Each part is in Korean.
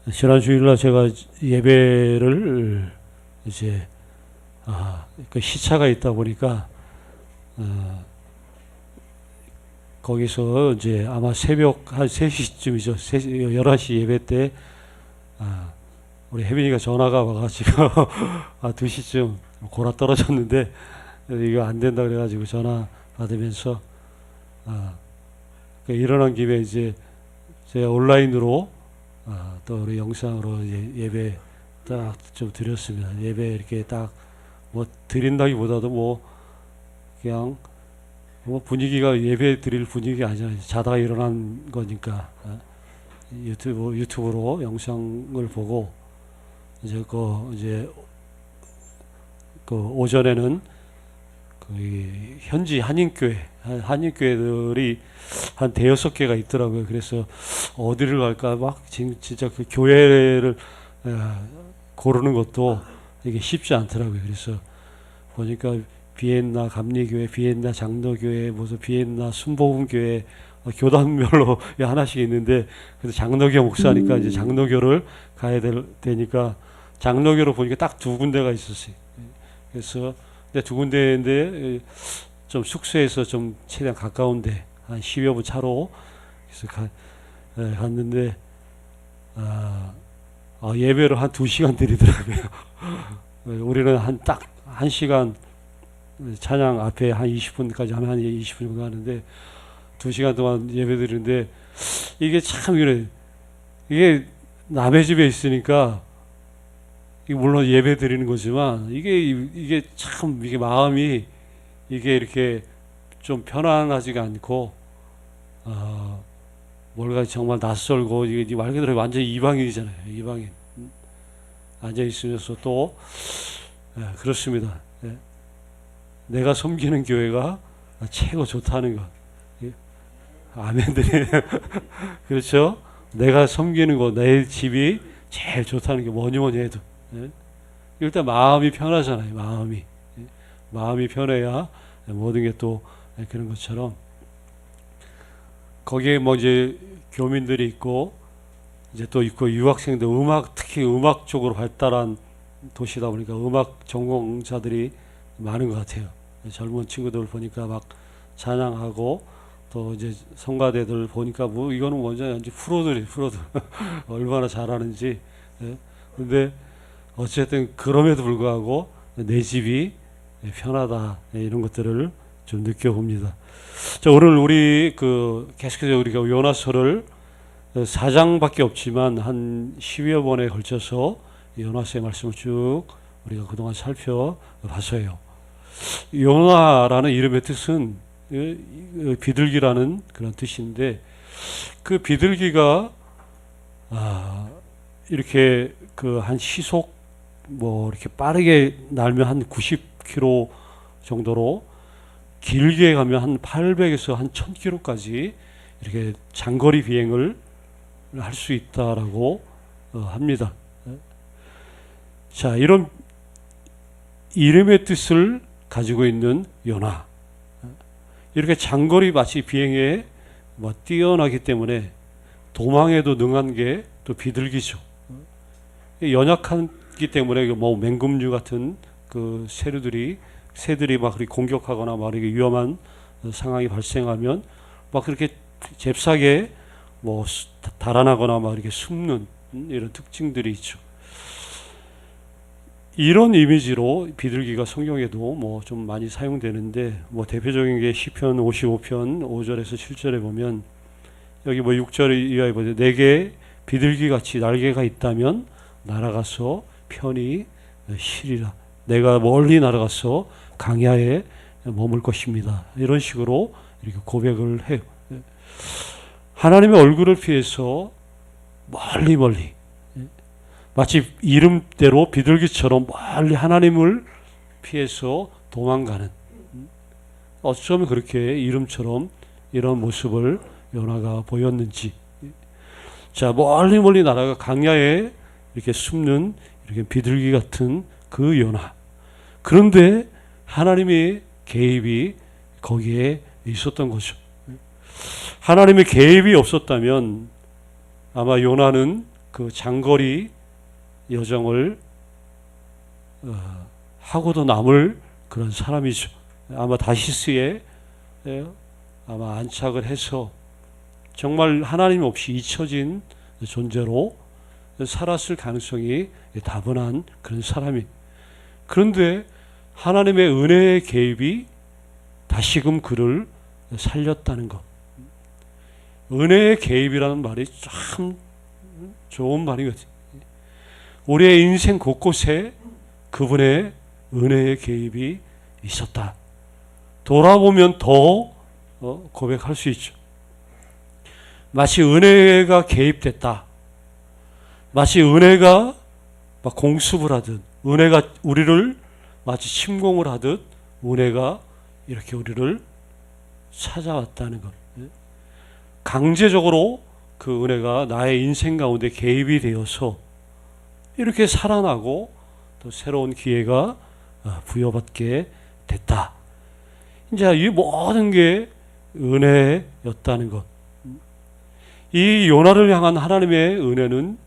지난 주일날 제가 예배를 이제 그 시차가 있다 보니까 어, 거기서 이제 아마 새벽 한 3시쯤이죠. 11시 예배 때 우리 혜빈이가 전화가 와가지고 2시쯤 골아 떨어졌는데 이거 안 된다 그래가지고 전화 받으면서 그 일어난 김에 이제 제가 온라인으로 또 우리 영상으로 예배 딱 좀 드렸습니다. 예배 이렇게 딱 뭐 드린다기보다도 뭐 그냥 뭐 분위기가 예배 드릴 분위기 아니잖아요. 자다가 일어난 거니까 유튜브로 영상을 보고 이제 그 오전에는 그 현지 한인교회들이 한 대여섯 개가 있더라고요. 그래서 어디를 갈까 막 진짜 그 교회를 고르는 것도 이게 쉽지 않더라고요. 그래서 보니까 비엔나 감리교회, 비엔나 장로교회, 무슨 비엔나 순복음교회 교단별로 하나씩 있는데 그래서 장로교 목사니까 이제 장로교를 가야 되니까 장로교로 보니까 딱 두 군데가 있었어요. 그래서 근데 두 군데인데 좀 숙소에서 좀 최대한 가까운데 한 10여 분 차로 그래서 갔는데 예배를 한 2시간 드리더라고요. 우리는 딱 1시간 찬양 앞에 한 20분까지 하면 한 20분 정도 하는데 2시간 동안 예배 드리는데 이게 참 그래. 이게 남의 집에 있으니까 물론 예배 드리는 거지만 이게 참 이게 마음이 이게 이렇게 좀 편안하지가 않고 뭔가 정말 낯설고 이게 말 그대로 완전 이방인이잖아요. 이방인 앉아 있으면서 또 그렇습니다. 내가 섬기는 교회가 최고 좋다는 것. 아멘들이 그렇죠. 내가 섬기는 곳, 내 집이 제일 좋다는 게 뭐니 해도 일단 마음이 편하잖아요. 마음이 편해야 모든 게 또 그런 것처럼 거기에 뭐 이제 교민들이 있고 이제 또 있고 유학생들 특히 음악 쪽으로 발달한 도시다 보니까 음악 전공자들이 많은 것 같아요. 젊은 친구들 보니까 막 찬양하고 또 이제 성가대들 보니까 뭐 이거는 완전 프로들 얼마나 잘하는지. 근데 어쨌든 그럼에도 불구하고 내 집이 편하다 이런 것들을 좀 느껴봅니다. 자, 오늘 우리 계속해서 우리가 요나서를 4장밖에 없지만 한 10여 번에 걸쳐서 요나서의 말씀을 쭉 우리가 그동안 살펴봤어요. 요나라는 이름의 뜻은 비둘기라는 그런 뜻인데 그 비둘기가 이렇게 한 시속 뭐 이렇게 빠르게 날면 한 90km 정도로 길게 가면 한 800에서 한 1000km까지 이렇게 장거리 비행을 할 수 있다라고 합니다. 자, 이런 이름의 뜻을 가지고 있는 요나. 이렇게 장거리 마치 비행에 뛰어나기 때문에 도망에도 능한 게 또 비둘기죠. 연약하기 때문에 뭐 맹금류 같은 그 새들이 막 공격하거나 막 이렇게 위험한 상황이 발생하면 막 그렇게 잽싸게 뭐 달아나거나 막 이렇게 숨는 이런 특징들이 있죠. 이런 이미지로 비둘기가 성경에도 뭐 좀 많이 사용되는데 뭐 대표적인 게 시편 55편 5절에서 7절에 보면 여기 뭐 6절 이하에 보면 내게 비둘기 같이 날개가 있다면 날아가서 편히 쉬리라. 내가 멀리 날아가서 강야에 머물 것입니다. 이런 식으로 이렇게 고백을 해요. 하나님의 얼굴을 피해서 멀리 마치 이름대로 비둘기처럼 멀리 하나님을 피해서 도망가는, 어쩌면 그렇게 이름처럼 이런 모습을 요나가 보였는지. 자, 멀리 날아가 강야에 이렇게 숨는 이렇게 비둘기 같은 그 요나. 그런데 하나님의 개입이 거기에 있었던 거죠. 하나님의 개입이 없었다면 아마 요나는 그 장거리 여정을 하고도 남을 그런 사람이죠. 아마 다시스에 아마 안착을 해서 정말 하나님 없이 잊혀진 존재로 살았을 가능성이 다분한 그런 사람이. 그런데 하나님의 은혜의 개입이 다시금 그를 살렸다는 것. 은혜의 개입이라는 말이 참 좋은 말이거든요. 우리의 인생 곳곳에 그분의 은혜의 개입이 있었다. 돌아보면 더 고백할 수 있죠. 마치 은혜가 개입됐다. 마치 은혜가 막 공습을 하듯, 은혜가 우리를 마치 침공을 하듯 은혜가 이렇게 우리를 찾아왔다는 것. 강제적으로 그 은혜가 나의 인생 가운데 개입이 되어서 이렇게 살아나고 또 새로운 기회가 부여받게 됐다. 이제 이 모든 게 은혜였다는 것. 이 요나를 향한 하나님의 은혜는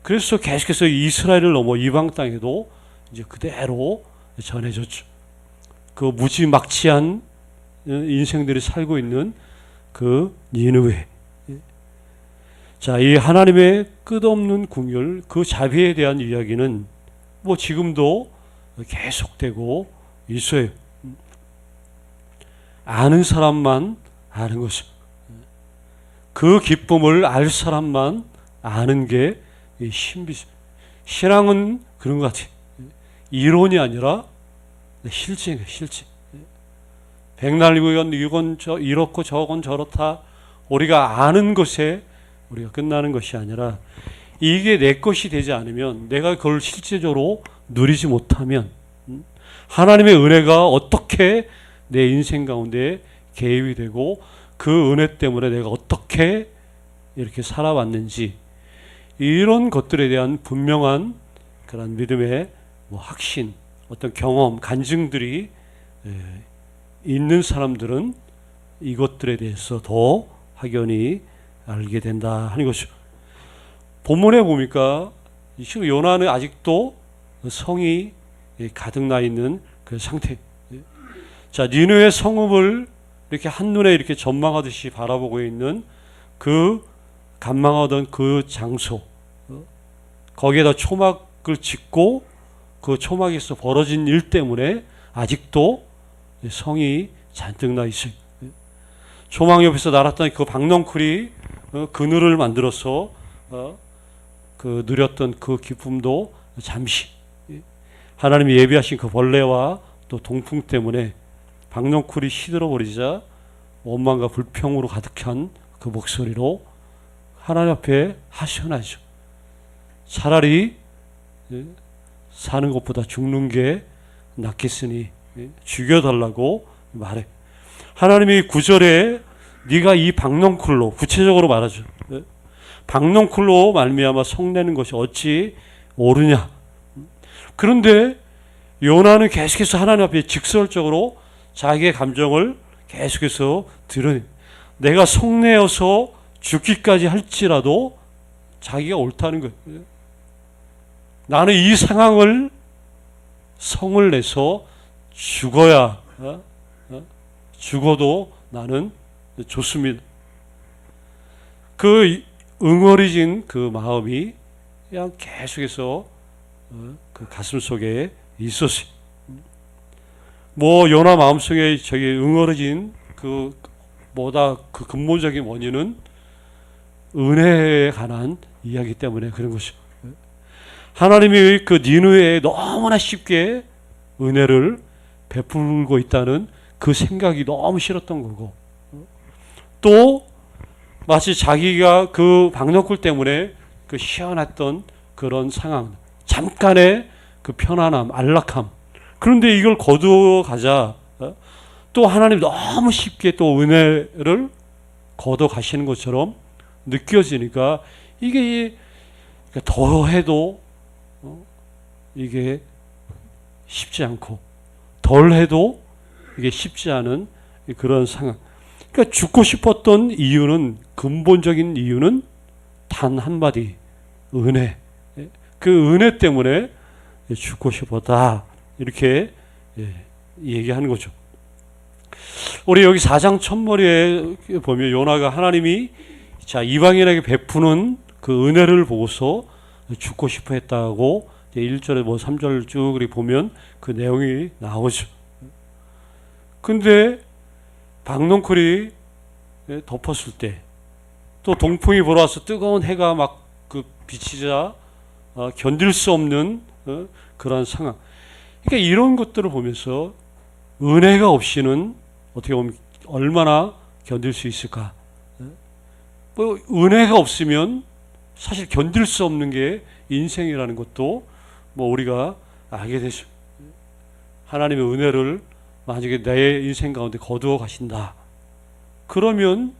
그래서 계속해서 이스라엘을 넘어 이방 땅에도 이제 그대로 전해졌죠. 그 무지막지한 인생들이 살고 있는 그 니느웨. 자, 이 하나님의 끝없는 긍휼, 그 자비에 대한 이야기는 뭐 지금도 계속되고 있어요. 아는 사람만 아는 것이죠. 그 기쁨을 알 사람만 아는 게 신비죠. 신앙은 그런 것 같아요. 이론이 아니라 실제예요, 실제. 백날이건 이건 이렇고 저건 저렇다. 우리가 아는 것에 우리가 끝나는 것이 아니라 이게 내 것이 되지 않으면, 내가 그걸 실제적으로 누리지 못하면 하나님의 은혜가 어떻게 내 인생 가운데 개입이 되고 그 은혜 때문에 내가 어떻게 이렇게 살아왔는지, 이런 것들에 대한 분명한 그런 믿음의 확신, 어떤 경험, 간증들이 있는 사람들은 이것들에 대해서 더 확연히 알게 된다 하는 것이죠. 본문에 보니까 지금 요나는 아직도 성이 가득 나 있는 그 상태. 자, 니느웨 성읍을 이렇게 한눈에 이렇게 전망하듯이 바라보고 있는 그 간망하던 그 장소, 거기에다 초막을 짓고 그 초막에서 벌어진 일 때문에 아직도 성이 잔뜩 나 있어요. 초막 옆에서 날았던 그 박넝쿨이 그늘을 만들어서 그 누렸던 그 기쁨도 잠시, 하나님이 예비하신 그 벌레와 또 동풍 때문에 박넝쿨이 시들어 버리자 원망과 불평으로 가득한 그 목소리로 하나님 앞에 하소연하죠. 차라리 사는 것보다 죽는 게 낫겠으니 죽여달라고 말해. 하나님이 9절에 네가 이 박넝쿨로, 구체적으로 말하죠. 박넝쿨로 말미암아 성내는 것이 어찌 옳으냐. 그런데 요나는 계속해서 하나님 앞에 직설적으로 자기의 감정을 계속해서 드러내. 내가 성내어서 죽기까지 할지라도 자기가 옳다는 거예요. 나는 이 상황을 성을 내서 죽어야, 죽어도 나는 좋습니다. 그 응어리진 그 마음이 그냥 계속해서 그 가슴 속에 있었어요. 뭐 요나 마음속에 저기 응어리진 그 뭐다 그 근본적인 원인은 은혜에 관한 이야기 때문에 그런 것이죠. 하나님이 그 니느웨에 너무나 쉽게 은혜를 베풀고 있다는 그 생각이 너무 싫었던 거고, 또 마치 자기가 그 박넝쿨 때문에 그 시원했던 그런 상황, 잠깐의 그 편안함, 안락함, 그런데 이걸 거두어 가자 또 하나님 너무 쉽게 또 은혜를 거둬 가시는 것처럼 느껴지니까 이게 더 해도 이게 쉽지 않고 덜 해도 이게 쉽지 않은 그런 상황. 그러니까 죽고 싶었던 이유는, 근본적인 이유는 단 한마디, 은혜, 그 은혜 때문에 죽고 싶었다 이렇게 얘기하는 거죠. 우리 여기 4장 첫머리에 보면 요나가 하나님이 자 이방인에게 베푸는 그 은혜를 보고서 죽고 싶어 했다고 1절에 뭐 3절 쭉 보면 그 내용이 나오죠. 근데 박넝쿨이 덮었을 때 또 동풍이 불어와서 뜨거운 해가 막 그 비치자 견딜 수 없는 그런 상황. 그러니까 이런 것들을 보면서 은혜가 없이는 어떻게 보면 얼마나 견딜 수 있을까? 뭐 은혜가 없으면 사실 견딜 수 없는 게 인생이라는 것도 뭐 우리가 알게 되죠. 하나님의 은혜를 만약에 내 인생 가운데 거두어 가신다. 그러면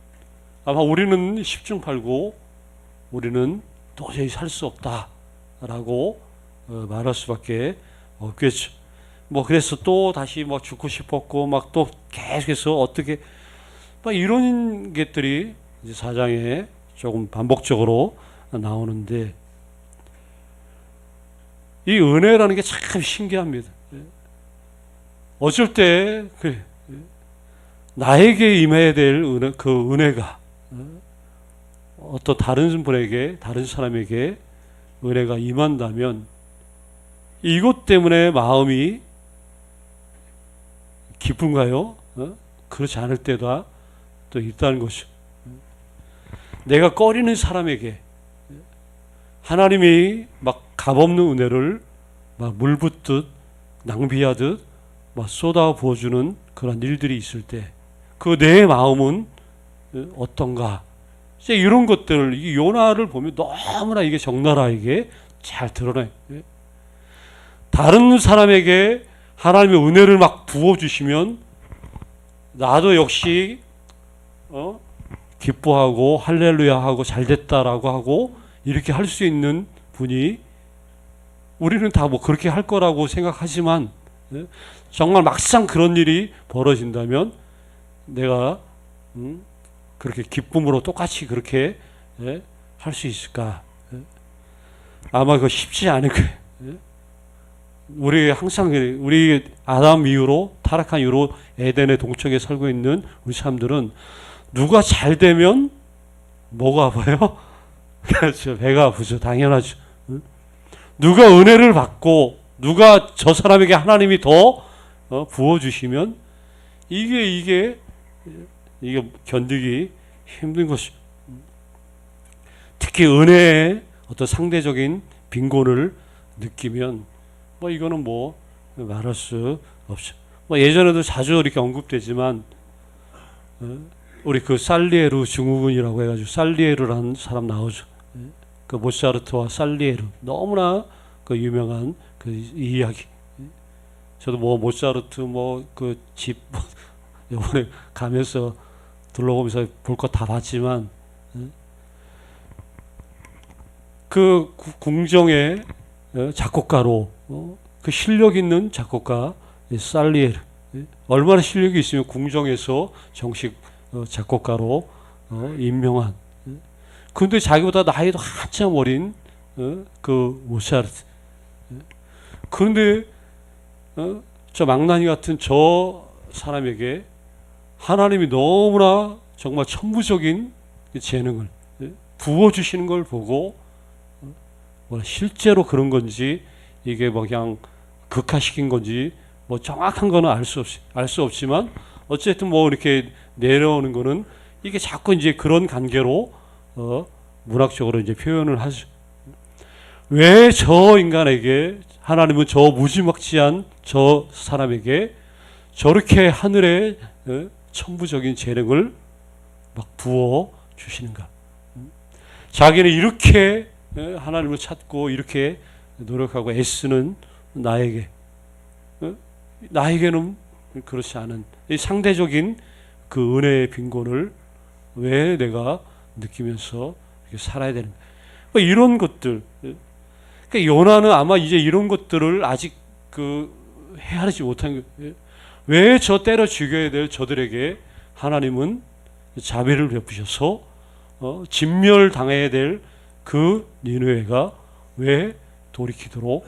아마 우리는 10중 8구 우리는 도저히 살 수 없다라고 말할 수밖에 없겠죠. 뭐 그래서 또 다시 막 죽고 싶었고 막 또 계속해서 어떻게 막 이런 것들이 이제 4장에 조금 반복적으로 나오는데 이 은혜라는 게 참 신기합니다. 어쩔 때 그래 나에게 임해야 될 은혜, 그 은혜가 어떤 다른 분에게 다른 사람에게 은혜가 임한다면 이것 때문에 마음이 기쁜가요? 그렇지 않을 때가 또 있다는 것이죠. 내가 꺼리는 사람에게 하나님이 막 값없는 은혜를 막 물붓듯 낭비하듯 막 쏟아 부어주는 그런 일들이 있을 때 그 내 마음은 어떤가? 이런 것들을 이 요나를 보면 너무나 이게 적나라하게 잘 드러나요. 다른 사람에게 하나님의 은혜를 막 부어주시면 나도 역시 기뻐하고 할렐루야 하고 잘됐다라고 하고 이렇게 할 수 있는 분이 우리는 다 뭐 그렇게 할 거라고 생각하지만 정말 막상 그런 일이 벌어진다면 내가 그렇게 기쁨으로 똑같이 그렇게 할 수 있을까? 아마 그거 쉽지 않을 거예요. 우리 항상 우리 아담 이후로 타락한 이후로 에덴의 동쪽에 살고 있는 우리 사람들은 누가 잘 되면 뭐가 아파요? 그렇죠. 배가 아프죠. 당연하죠. 누가 은혜를 받고 누가 저 사람에게 하나님이 더 부어주시면 이게 견디기 힘든 것이죠. 특히 은혜의 어떤 상대적인 빈곤을 느끼면 뭐 이거는 뭐 말할 수 없죠. 뭐 예전에도 자주 이렇게 언급되지만 우리 그 살리에르 증후군이라고 해가지고 살리에르라는 사람 나오죠. 그 모차르트와 살리에르 너무나 그 유명한 그 이야기. 저도 뭐 모차르트 뭐 그 집 이번에 가면서 둘러보면서 볼 거 다 봤지만 그 궁정의 작곡가로 그 실력 있는 작곡가 살리에르 얼마나 실력이 있으면 궁정에서 정식 작곡가로 임명한 근데 자기보다 나이도 한참 어린 그 모차르트 그런데 저 망나니 같은 저 사람에게 하나님이 너무나 정말 천부적인 재능을 부어주시는 걸 보고 실제로 그런 건지 이게 뭐 그냥 극화시킨 건지 뭐 정확한 거는 알 수 없지만 어쨌든 뭐 이렇게 내려오는 거는 이게 자꾸 이제 그런 관계로 문학적으로 이제 표현을 하죠. 왜 저 인간에게 하나님은 저 무지막지한 저 사람에게 저렇게 하늘의 천부적인 재능을 막 부어 주시는가? 자기는 이렇게 하나님을 찾고 이렇게 노력하고 애쓰는 나에게는 그렇지 않은 이 상대적인 그 은혜의 빈곤을 왜 내가 느끼면서 이렇게 살아야 되는가? 이런 것들. 그러니까 요나는 아마 이제 이런 것들을 아직 그 헤아리지 못한 거예요. 왜 저 때려 죽여야 될 저들에게 하나님은 자비를 베푸셔서 진멸당해야 될 그 니느웨가 왜 돌이키도록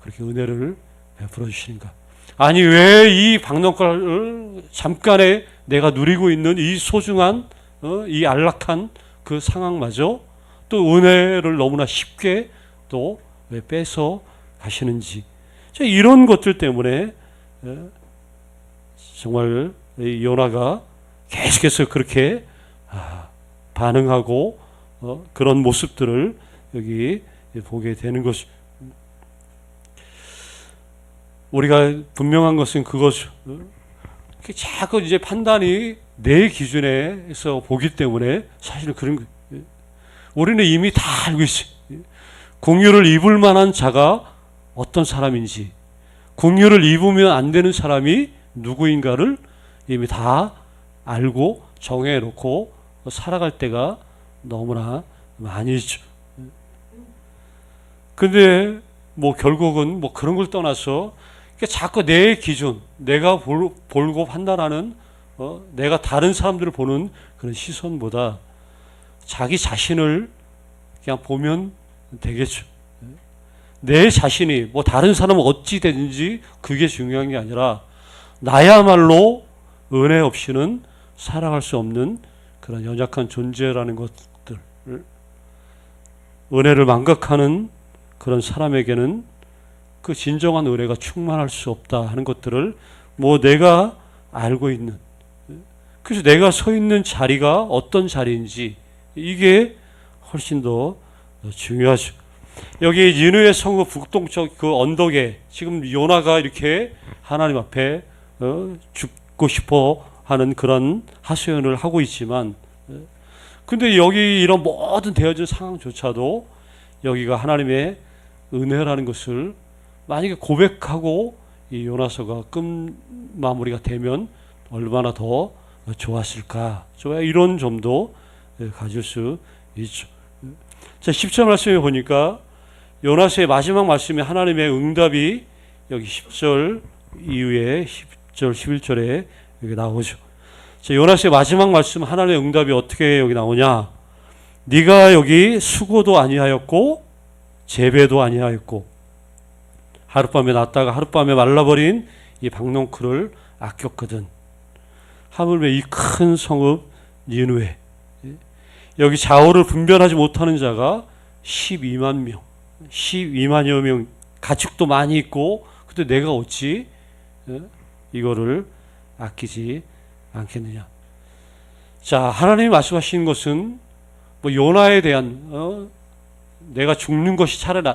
그렇게 은혜를 베풀어 주시는가? 아니 왜 이 박농가를 잠깐에 내가 누리고 있는 이 소중한 이 안락한 그 상황마저 또 은혜를 너무나 쉽게 또 왜 뺏어 가시는지, 이런 것들 때문에 정말 요나가 계속해서 그렇게 반응하고 그런 모습들을 여기 보게 되는 것이, 우리가 분명한 것은 그것이죠. 자꾸 이제 판단이 내 기준에서 보기 때문에 사실은 그런 거예요. 우리는 이미 다 알고 있어요. 공유를 입을 만한 자가 어떤 사람인지, 공유를 입으면 안 되는 사람이 누구인가를 이미 다 알고 정해놓고 살아갈 때가 너무나 많이 있죠. 근데 뭐 결국은 뭐 그런 걸 떠나서 자꾸 내 기준, 내가 볼고 판단하는 내가 다른 사람들을 보는 그런 시선보다 자기 자신을 그냥 보면 되겠죠. 내 자신이 뭐 다른 사람은 어찌 되는지 그게 중요한 게 아니라 나야말로 은혜 없이는 살아갈 수 없는 그런 연약한 존재라는 것들, 은혜를 망각하는 그런 사람에게는 그 진정한 은혜가 충만할 수 없다 하는 것들을 뭐 내가 알고 있는, 그래서 내가 서 있는 자리가 어떤 자리인지 이게 훨씬 더 중요하죠. 여기 니느웨 성읍 북동쪽 그 언덕에 지금 요나가 이렇게 하나님 앞에 죽고 싶어 하는 그런 하소연을 하고 있지만, 근데 여기 이런 모든 되어진 상황조차도 여기가 하나님의 은혜라는 것을 만약에 고백하고 이 요나서가 끝마무리가 되면 얼마나 더 좋았을까, 이런 점도 가질 수 있죠. 자, 10절 말씀에 보니까 요나서의 마지막 말씀에 하나님의 응답이 여기 10절 이후에 10절 11절에 여기 나오죠. 자, 요나서의 마지막 말씀 하나님의 응답이 어떻게 여기 나오냐? 네가 여기 수고도 아니하였고 재배도 아니하였고 하룻밤에 났다가 하룻밤에 말라버린 이 박농쿨을 아꼈거든. 하물며 이 큰 성읍 니느웨, 여기 좌우를 분별하지 못하는 자가 12만 명, 12만여 명, 가축도 많이 있고, 근데 내가 어찌 이거를 아끼지 않겠느냐. 자, 하나님이 말씀하시는 것은 뭐 요나에 대한 내가 죽는 것이 차라리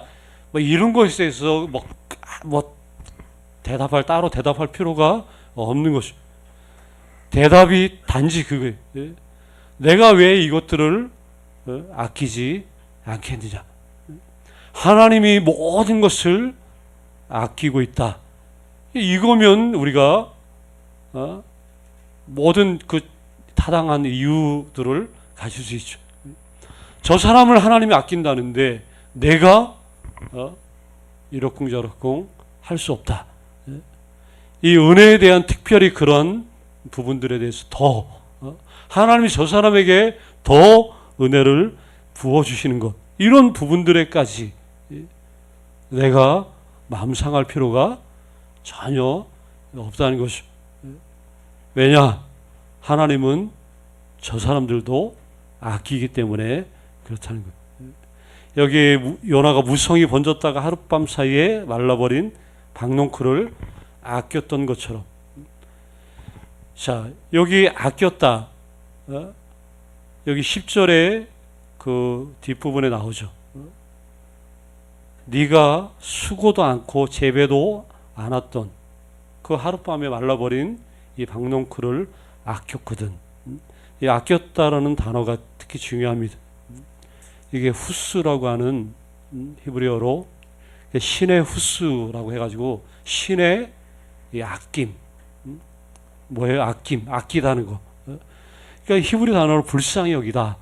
뭐 이런 것에 대해서 뭐 따로 대답할 필요가 없는 것이, 대답이 단지 그거예요. 내가 왜 이것들을 아끼지 않겠느냐. 하나님이 모든 것을 아끼고 있다. 이거면 우리가 모든 그 타당한 이유들을 가질 수 있죠. 저 사람을 하나님이 아낀다는데 내가 이러쿵저러쿵 할 수 없다. 이 은혜에 대한 특별히 그런 부분들에 대해서 더 하나님이 저 사람에게 더 은혜를 부어주시는 것, 이런 부분들에까지 내가 마음 상할 필요가 전혀 없다는 것이죠. 왜냐? 하나님은 저 사람들도 아끼기 때문에 그렇다는 거예요. 여기 요나가 무성이 번졌다가 하룻밤 사이에 말라버린 박농쿨을 아꼈던 것처럼, 자, 여기 아꼈다. 여기 10절에 그 뒷부분에 나오죠. 네가 수고도 않고 재배도 않았던 그 하룻밤에 말라버린 이 박농쿨을 아꼈거든. 이 아꼈다라는 단어가 특히 중요합니다. 이게 후스라고 하는 히브리어로 신의 후스라고 해가지고 신의 이 아낌, 뭐예요? 아낌, 아끼다는 거. 그러니까 히브리 단어로 불쌍히 여기다,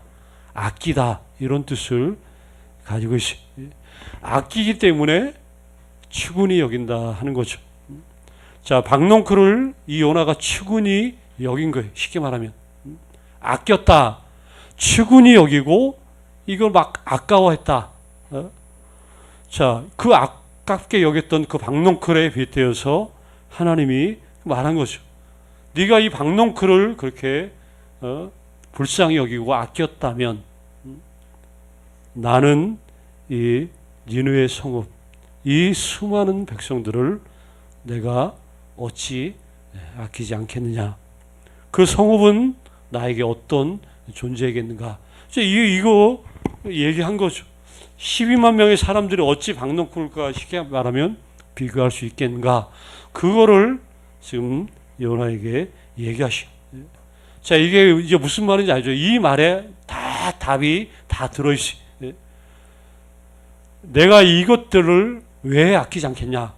아끼다, 이런 뜻을 가지고 있어요. 아끼기 때문에 추근히 여긴다 하는 거죠. 자, 박농쿨을 이 요나가 추근히 여긴 거예요. 쉽게 말하면 아꼈다, 추근히 여기고 이걸 막 아까워했다. 자, 그 아깝게 여겼던 그 박농클에 빗대어서 하나님이 말한 거죠. 네가 이 박농클을 그렇게 불쌍히 여기고 아꼈다면 나는 이 니느웨 성읍, 이 수많은 백성들을 내가 어찌 아끼지 않겠느냐. 그 성읍은 나에게 어떤 존재겠는가. 이거 얘기한 거죠. 12만 명의 사람들이 어찌 박농쿨과 쉽게 말하면 비교할 수 있겠는가. 그거를 지금 요나에게 얘기하시오. 자, 이게 이제 무슨 말인지 알죠? 이 말에 다 답이 다 들어있어요. 내가 이것들을 왜 아끼지 않겠냐?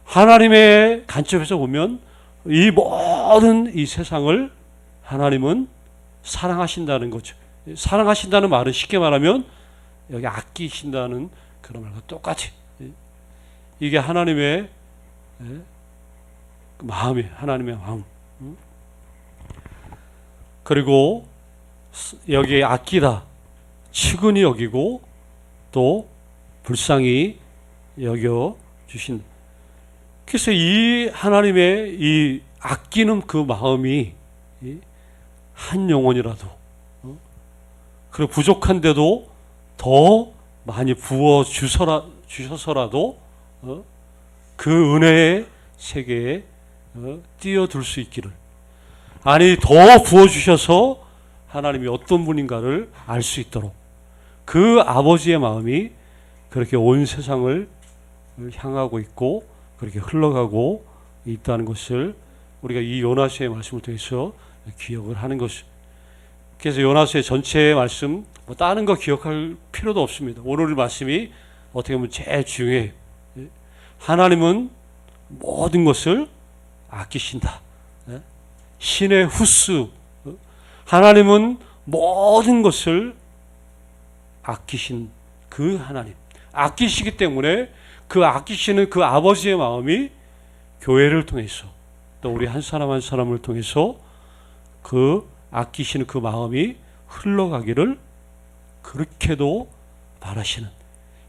하나님의 관점에서 보면 이 모든 이 세상을 하나님은 사랑하신다는 거죠. 사랑하신다는 말은 쉽게 말하면 여기 아끼신다는 그런 말과 똑같이 이게 하나님의 마음이에요. 하나님의 마음. 그리고 여기에 아끼다, 측은히 여기고 또 불쌍히 여겨 주신. 그래서 이 하나님의 이 아끼는 그 마음이 한 영혼이라도 그리고 부족한데도 더 많이 부어 주셔서라도 그 은혜의 세계에 뛰어들 수 있기를, 아니 더 부어 주셔서 하나님이 어떤 분인가를 알 수 있도록 그 아버지의 마음이 그렇게 온 세상을 향하고 있고 그렇게 흘러가고 있다는 것을 우리가 이 요나서의 말씀을 통해서 기억을 하는 것이죠. 그래서 요나서의 전체의 말씀 뭐 다른 거 기억할 필요도 없습니다. 오늘 말씀이 어떻게 보면 제일 중요해요. 하나님은 모든 것을 아끼신다. 신의 후스, 하나님은 모든 것을 아끼신 그 하나님, 아끼시기 때문에 그 아끼시는 그 아버지의 마음이 교회를 통해서 또 우리 한 사람 한 사람을 통해서 그 아끼시는 그 마음이 흘러가기를 그렇게도 바라시는,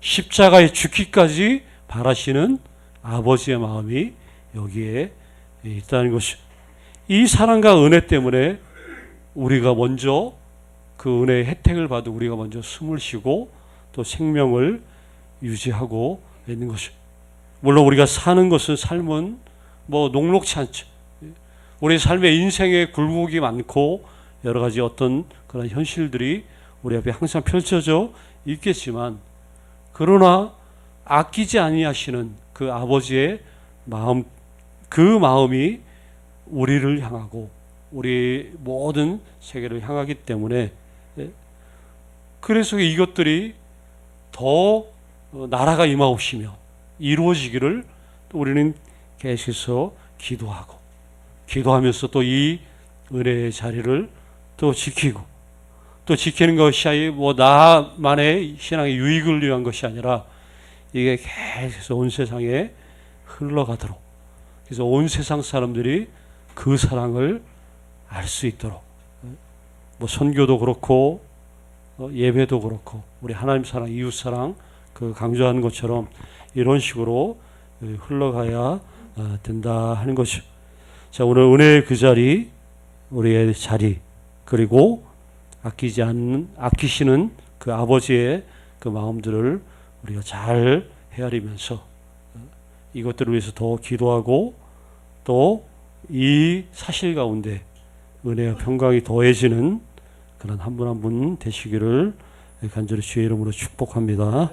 십자가에 죽기까지 바라시는 아버지의 마음이 여기에 있다는 것이, 이 사랑과 은혜 때문에 우리가 먼저 그 은혜의 혜택을 받아 우리가 먼저 숨을 쉬고 또 생명을 유지하고 있는 것이죠. 물론 우리가 사는 것은 삶은 뭐 녹록치 않죠. 우리 삶의 인생에 굴곡이 많고 여러 가지 어떤 그런 현실들이 우리 앞에 항상 펼쳐져 있겠지만, 그러나 아끼지 아니하시는 그 아버지의 마음, 그 마음이 우리를 향하고 우리 모든 세계를 향하기 때문에, 그래서 이것들이 더 나라가 임하옵시며 이루어지기를 우리는 계속해서 기도하면서 또 이 은혜의 자리를 또 지키고, 또 지키는 것이 뭐 나만의 신앙의 유익을 위한 것이 아니라 이게 계속해서 온 세상에 흘러가도록, 그래서 온 세상 사람들이 그 사랑을 알 수 있도록, 뭐 선교도 그렇고 예배도 그렇고 우리 하나님 사랑, 이웃 사랑 그 강조하는 것처럼 이런 식으로 흘러가야 된다 하는 것이죠. 자, 오늘 은혜의 그 자리, 우리의 자리, 그리고 아끼시는 그 아버지의 그 마음들을 우리가 잘 헤아리면서 이것들을 위해서 더 기도하고 또 이 사실 가운데 은혜와 평강이 더해지는 그런 한 분 한 분 되시기를 간절히 주의 이름으로 축복합니다.